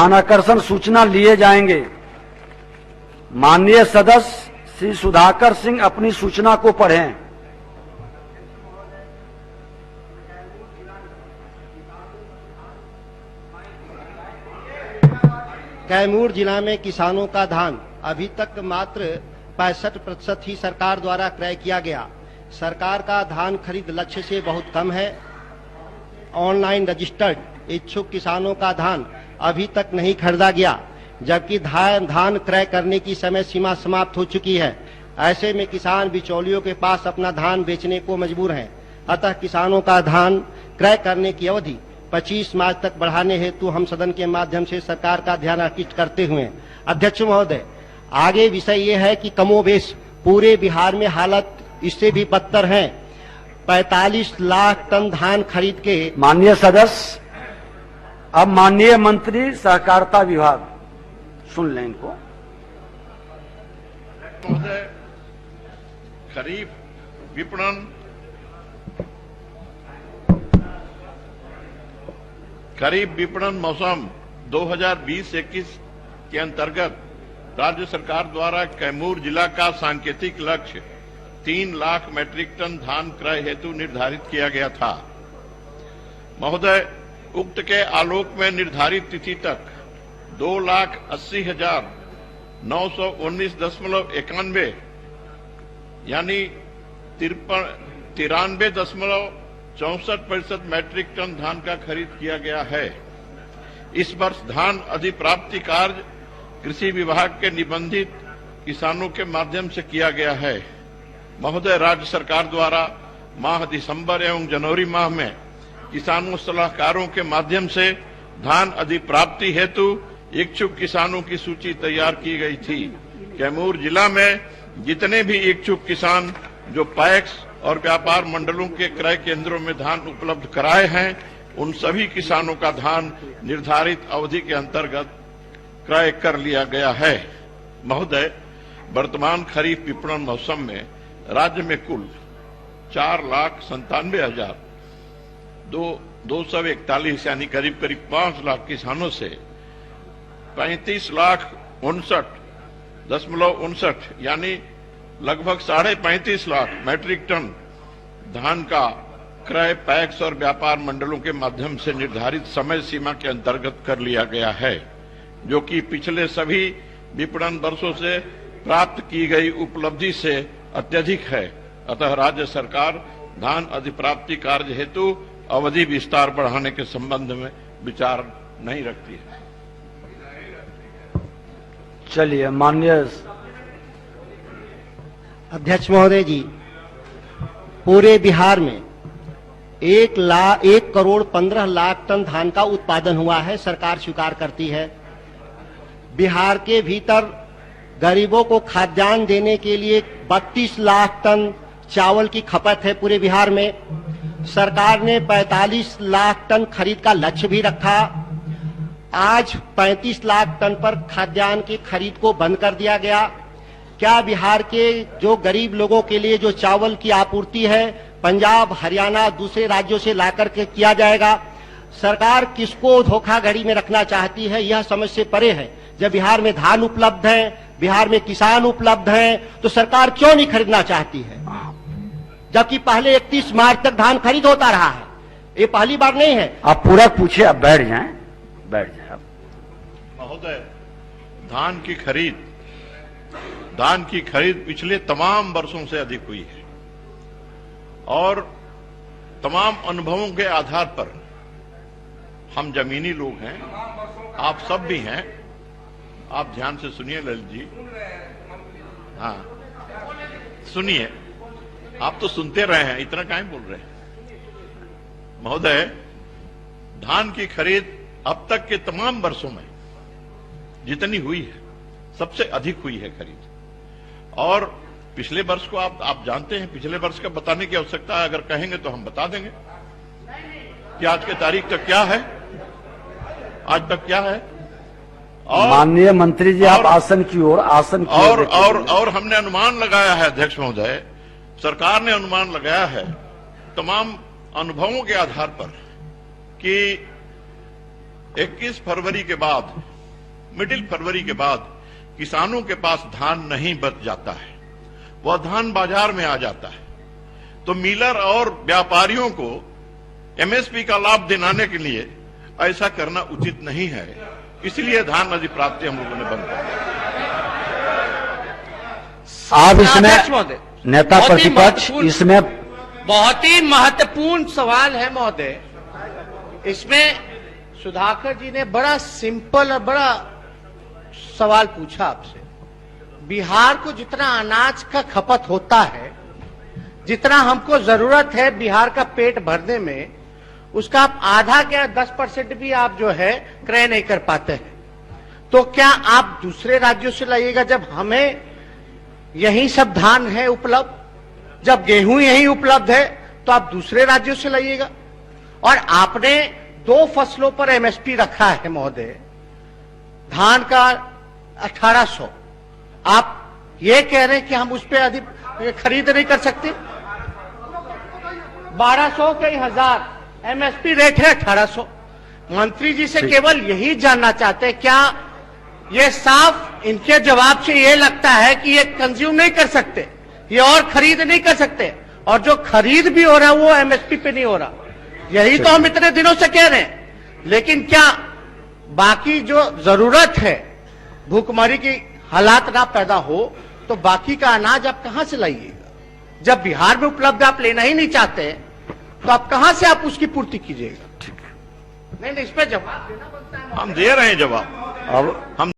स्थानाकर्षण सूचना लिए जाएंगे। माननीय सदस्य श्री सुधाकर सिंह अपनी सूचना को पढ़ें। कैमूर जिला में किसानों का धान अभी तक मात्र 65% ही सरकार द्वारा क्रय किया गया। सरकार का धान खरीद लक्ष्य से बहुत कम है। ऑनलाइन रजिस्टर्ड इच्छुक किसानों का धान अभी तक नहीं खरीदा गया, जबकि धान क्रय करने की समय सीमा समाप्त हो चुकी है। ऐसे में किसान बिचौलियों के पास अपना धान बेचने को मजबूर हैं। अतः किसानों का धान क्रय करने की अवधि 25 मार्च तक बढ़ाने हेतु हम सदन के माध्यम से सरकार का ध्यान आकृष्ट करते हुए अध्यक्ष महोदय, आगे विषय ये है कि कमोबेश पूरे बिहार में हालत इससे भी बदतर है। 45 लाख टन धान खरीद के माननीय सदस्य, अब माननीय मंत्री सहकारिता विभाग सुन लें इनको। महोदय, खरीफ विपणन मौसम 2020-21 के अंतर्गत राज्य सरकार द्वारा कैमूर जिला का सांकेतिक लक्ष्य 3 लाख मीट्रिक टन धान क्रय हेतु निर्धारित किया गया था। महोदय, उक्त के आलोक में निर्धारित तिथि तक 2,80,919.91 यानी 93.64% मीट्रिक टन धान का खरीद किया गया है। इस वर्ष धान अधिप्राप्ति कार्य कृषि विभाग के निबंधित किसानों के माध्यम से किया गया है। महोदय, राज्य सरकार द्वारा माह दिसंबर एवं जनवरी माह में किसानों सलाहकारों के माध्यम से धान अधिप्राप्ति हेतु इच्छुक किसानों की सूची तैयार की गई थी। कैमूर जिला में जितने भी इच्छुक किसान जो पैक्स और व्यापार मंडलों के क्रय केंद्रों में धान उपलब्ध कराए हैं, उन सभी किसानों का धान निर्धारित अवधि के अंतर्गत क्रय कर लिया गया है। महोदय, वर्तमान खरीफ विपणन मौसम में राज्य में कुल 4,97,241 यानी करीब 5 लाख किसानों से 35,59,59 यानी लगभग 35.5 लाख मीट्रिक टन धान का क्रय पैक्स और व्यापार मंडलों के माध्यम से निर्धारित समय सीमा के अंतर्गत कर लिया गया है, जो कि पिछले सभी विपणन वर्षों से प्राप्त की गई उपलब्धि से अत्यधिक है। अतः राज्य सरकार धान अधिप्राप्ति कार्य हेतु अवधि विस्तार बढ़ाने के संबंध में विचार नहीं रखती है। चलिए, माननीय अध्यक्ष महोदय जी, पूरे बिहार में 1,15,00,000 टन धान का उत्पादन हुआ है, सरकार स्वीकार करती है। बिहार के भीतर गरीबों को खाद्यान्न देने के लिए 32 लाख टन चावल की खपत है पूरे बिहार में। सरकार ने 45 लाख टन खरीद का लक्ष्य भी रखा। आज 35 लाख टन पर खाद्यान्न की खरीद को बंद कर दिया गया। क्या बिहार के जो गरीब लोगों के लिए जो चावल की आपूर्ति है पंजाब, हरियाणा, दूसरे राज्यों से लाकर के किया जाएगा? सरकार किसको धोखाधड़ी में रखना चाहती है, यह समझ से परे है। जब बिहार में धान उपलब्ध है, बिहार में किसान उपलब्ध हैं, तो सरकार क्यों नहीं खरीदना चाहती है? जबकि पहले 31 मार्च तक धान खरीद होता रहा है, ये पहली बार नहीं है। आप पूरा पूछिए, आप बैठ जाएं। महोदय, धान की खरीद पिछले तमाम वर्षों से अधिक हुई है और तमाम अनुभवों के आधार पर हम जमीनी लोग हैं, आप सब भी हैं। आप ध्यान से सुनिए ललित जी। हाँ, सुनिए, आप तो सुनते रहे हैं, इतना काहे बोल रहे हैं? महोदय, धान की खरीद अब तक के तमाम वर्षों में जितनी हुई है, सबसे अधिक हुई है खरीद। और पिछले वर्ष को आप जानते हैं, पिछले वर्ष का बताने की आवश्यकता है। अगर कहेंगे तो हम बता देंगे कि आज के तारीख तक क्या है, आज तक क्या है। और माननीय मंत्री जी, आप आसन की ओर और हमने अनुमान लगाया है अध्यक्ष महोदय, सरकार ने अनुमान लगाया है तमाम अनुभवों के आधार पर कि 21 फरवरी के बाद, मिडिल फरवरी के बाद किसानों के पास धान नहीं बच जाता है, वह धान बाजार में आ जाता है। तो मिलर और व्यापारियों को एमएसपी का लाभ दिलाने के लिए ऐसा करना उचित नहीं है, इसलिए धान अधिप्राप्ति हम लोगों ने बंद कर दिया। आप इसमें अध्यक्ष महोदय, नेता बहुत ही प्रतिपक्ष महत्वपूर्ण- इसमें बहुत ही महत्वपूर्ण सवाल है महोदय। इसमें सुधाकर जी ने बड़ा सिंपल और बड़ा सवाल पूछा आपसे। बिहार को जितना अनाज का खपत होता है, जितना हमको जरूरत है बिहार का पेट भरने में, उसका आप आधा क्या 10% भी आप जो है क्रय नहीं कर पाते हैं। तो क्या आप दूसरे राज्यों से लाइएगा जब हमें यही सब धान है उपलब्ध, जब गेहूं यही उपलब्ध है, तो आप दूसरे राज्यों से लाइएगा। और आपने 2 फसलों पर एमएसपी रखा है महोदय, धान का 1800, आप ये कह रहे हैं कि हम उस पर अधिक खरीद नहीं कर सकते। 1200 के 1000 एमएसपी रेट है 1800। मंत्री जी से केवल यही जानना चाहते हैं, क्या ये साफ इनके जवाब से ये लगता है कि ये कंज्यूम नहीं कर सकते, ये और खरीद नहीं कर सकते, और जो खरीद भी हो रहा है वो एमएसपी पे नहीं हो रहा। यही तो हम इतने दिनों से कह रहे हैं। लेकिन क्या बाकी जो जरूरत है, भूखमरी की हालात ना पैदा हो, तो बाकी का अनाज आप कहां से लाइएगा? जब बिहार में उपलब्ध आप लेना ही नहीं चाहते, तो आप कहां से आप उसकी पूर्ति कीजिएगा? नहीं, इस पे जवाब देना बनता है। हम दे रहे हैं जवाब। अब हम